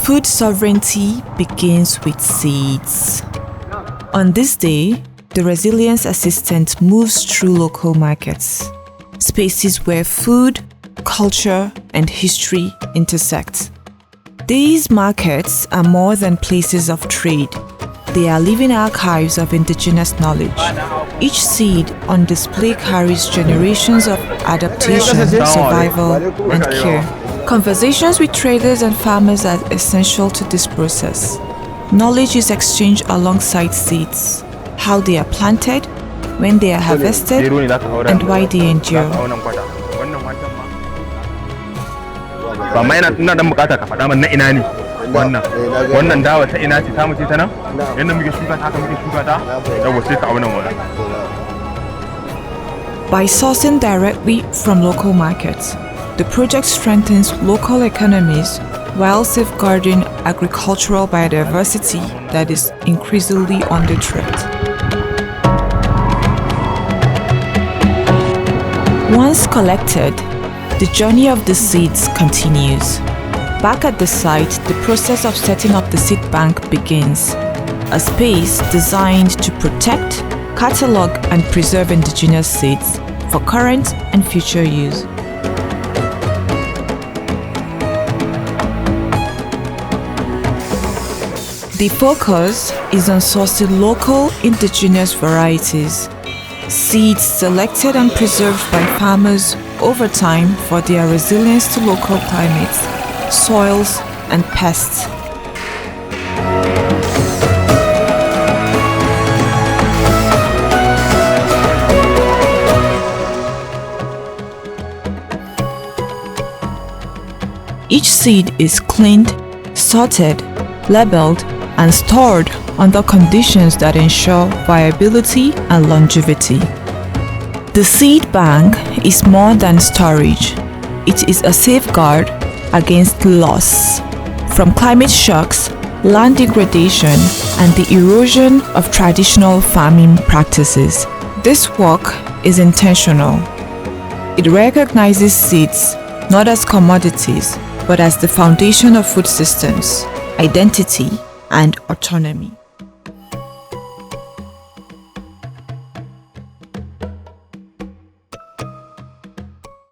Food sovereignty begins with seeds. On this day, the Resilience Assistant moves through local markets, spaces where food, culture, and history intersect. These markets are more than places of trade. They are living archives of indigenous knowledge. Each seed on display carries generations of adaptation, survival, and care. Conversations with traders and farmers are essential to this process. Knowledge is exchanged alongside seeds, how they are planted, when they are harvested, and why they endure. By sourcing directly from local markets, the project strengthens local economies while safeguarding agricultural biodiversity that is increasingly under threat. Once collected, the journey of the seeds continues. Back at the site, the process of setting up the Seedbank begins, a space designed to protect, catalog, and preserve indigenous seeds for current and future use. The focus is on sourcing local indigenous varieties, seeds selected and preserved by farmers over time for their resilience to local climates, soils, and pests. Each seed is cleaned, sorted, labeled, and stored under conditions that ensure viability and longevity. The seed bank is more than storage. It is a safeguard against loss from climate shocks, land degradation, and the erosion of traditional farming practices. This work is intentional. It recognizes seeds not as commodities, but as the foundation of food systems, identity, and autonomy.